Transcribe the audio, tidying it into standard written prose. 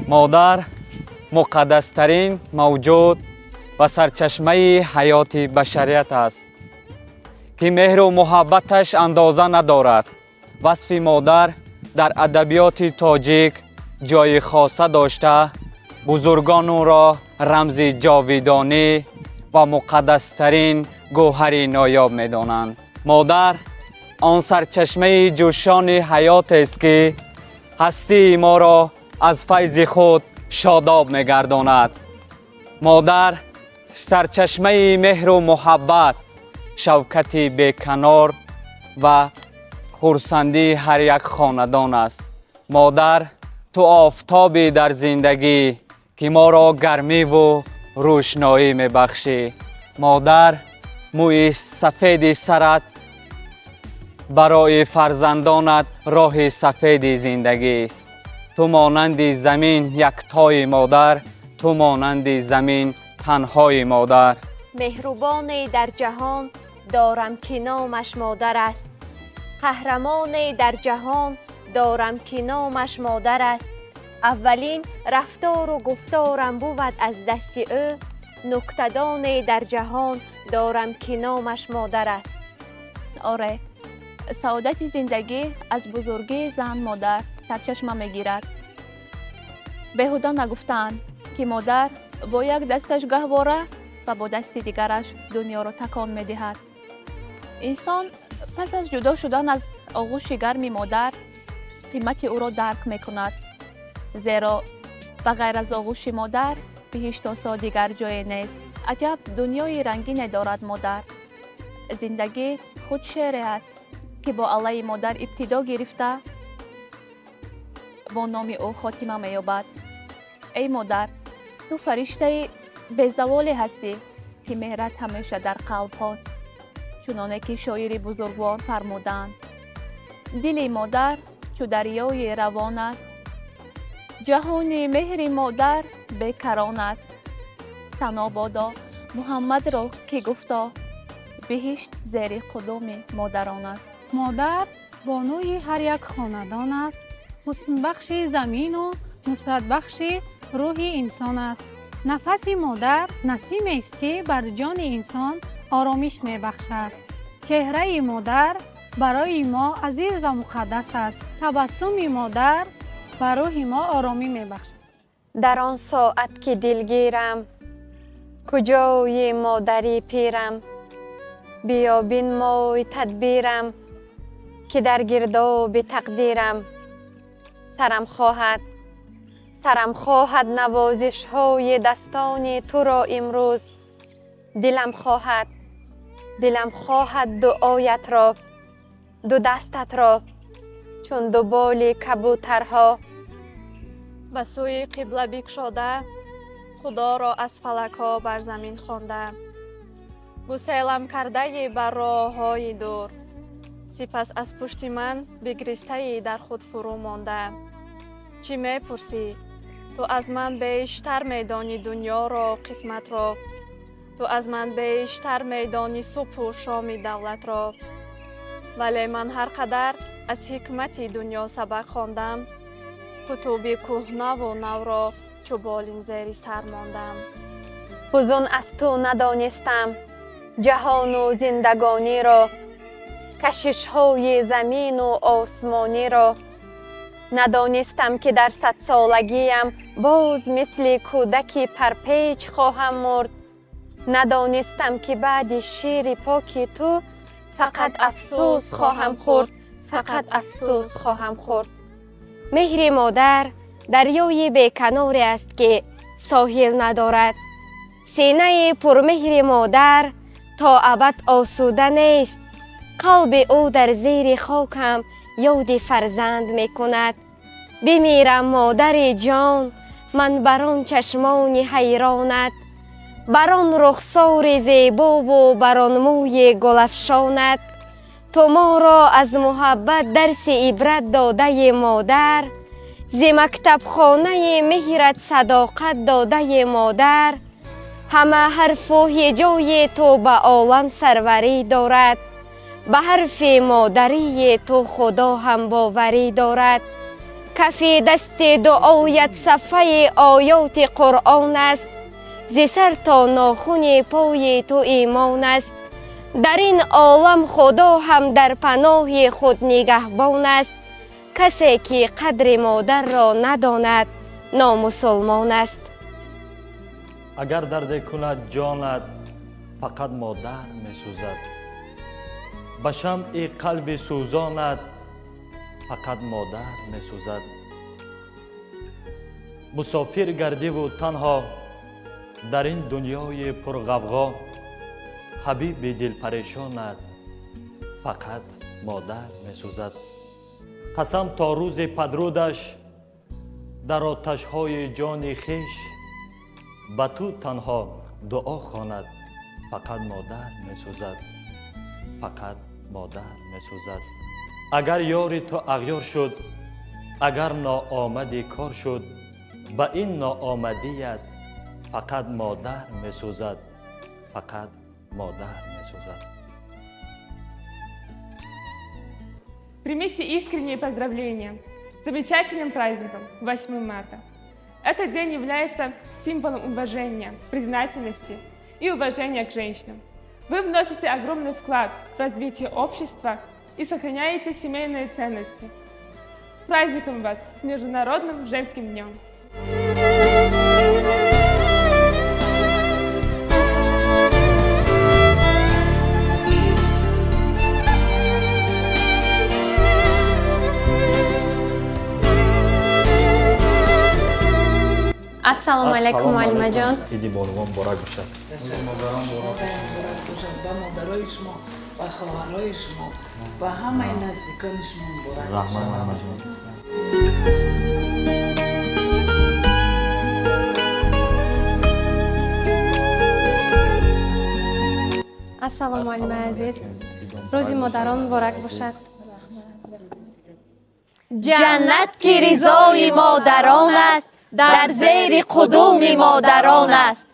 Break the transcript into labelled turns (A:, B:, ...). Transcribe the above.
A: مادر مقدسترین موجود و سرچشمه حیات بشریت است که مهر و محبتش اندازه ندارد. وصف مادر در ادبیات تاجیک جای خاصه داشته، بزرگان او را رمز جاویدانی و مقدسترین گوهر نایاب می دانند. مادر آن سرچشمه جوشان حیات است که هستی ما را از فیض خود شاداب می گرداند. مادر سرچشمه مهر و محبت، شوکت بیکنار و خرسندی هر یک خاندان است. مادر تو آفتابی در زندگی که ما را گرمی و روشنایی می بخشی. مادر موی سفید سرت برای فرزندانت راه سفید زندگی است. تو مانند زمین یکتای مادر، تو مانند زمین تنهای مادر.
B: مهربانی در جهان دارم که نامش مادر است. قهرمانی در جهان دارم که نامش مادر است. اولین رفتار و گفتارم بود از دست او. نکته‌دانی در جهان دارم که نامش مادر است.
C: آره، سعادت زندگی از بزرگی زن مادر سرچشمه میگیرد. بهودا نگفتند که مادر با یک دستش گهواره و با دست دیگرش دنیا را تکان میدهد. انسان پس از جدا شدن از آغوش گرم مادر قیمت او را درک میکند، زیرا بغیر از آغوش مادر بهشت آسا دیگر جای نیست. عجب دنیای رنگین دارد مادر. زندگی خود شعری است که با علی مادر ابتدا گرفته با نام او خاتمه می‌یابد. ای مادر، تو فرشته بی‌زوالی هستی که مهرت همیشه در قلب هاست، چنانه که شاعر بزرگوار فرمودند. دل مادر چو دریای روان است، جهان مهر مادر بیکران است. ثنا بادا محمد را که گفتا بهشت زیر قدم مادران است.
D: مادر بانوی هر یک خاندان است. حسن بخش زمین و نصرت بخش روح انسان است. نفس مادر نسیمی است که بر جان انسان آرامش می بخشد. چهره مادر برای ما عزیز و مقدس است. تبسم مادر بر روح ما آرامی می بخشد.
B: در آن ساعت که دلگیرم کجای مادری پیرم، بیا بنمای تدبیرم که در گرداب تقدیرم. سرم خواهد نوازش های دستان تو را امروز. دلم خواهد دعایت را، دو دستت را چون دو بال کبوترها. به سوی قبله بگشاده خدا را از فلک ها بر زمین خوانده. گسیلم کرده بر راه های دور، سپس از پشت من بگریسته در خود فرو مانده. چی می پرسی؟ تو از من بیشتر میدانی دنیا را، قسمت را. تو از من بیشتر میدانی صبح و شام دولت را. ولی من هر قدر از حکمت دنیا سبق خواندم، کتب کهنه و نو را چو بالین زیر سر ماندم. فزون از تو ندانستم جهان و زندگانی را، کشش های زمین و آسمانی را. ندانستم که در 100 سالگیم باز مثل کودکی پرپیچ خواهم مرد. ندانستم که بعد شیر پاک تو فقط افسوس خواهم خورد، فقط افسوس خواهم خورد. مهر مادر دریای بیکناری است که ساحل ندارد. سینه پرمهر مادر تا ابد آسوده نیست. قلب او در زیر خاکم یاد فرزند می کند. بمیرم مادر جان، من بر آن چشمان حیرانت. بر آن رخسار زیبا و بر آن موی گلفشانت تو ما را از محبت درس عبرت داده مادر ز مکتب خانه مهرت صداقت داده مادر همه حرف و هجای تو به عالم سروری دارد به حرف مادری تو خدا هم باوری دارد کف دست دعایت صفحه آیات قرآن است ز سر تا ناخن پای تو ایمان است در این عالم خدا هم در پناه خود نگهبان است کسی که قدر مادر را نداند نامسلمان است
E: اگر درد کند جانت فقط مادر می سوزد به شمع قلب سوزانت فقط مادر می سوزد مسافر گردی و تنها در این دنیای پرغوغا حبیب دل پریشانت فقط مادر می سوزد قسم تا روز پدرودش در آتش های جان خیش به تو تنها دعا خواند فقط مادر می سوزد فقط مادر می سوزد اگر یار تو اغیار شد اگر ناآمدی کار شد به این ناآمدیت فقط مادر می سوزد فقط مادر می سوزد.
F: Примите искренние поздравления с замечательным праздником 8 марта. Этот день является символом уважения, признательности и уважения к женщинам. Вы вносите огромный вклад в развитие общества и сохраняете семейные ценности. С праздником вас, с Международным женским днем!
B: ассалому алайкум муаллимаҷон.
E: иди болвон муборак бошад.
G: با مادرای شما و خواهرای شما و همه نزدیکان شما مبارک
E: رحمان
G: باشد.
E: محمد
B: ассалому алайкум азиз. рӯзи модарон муборак бошад.
C: جنت که رضای مادران است در زیر قدوم مادران است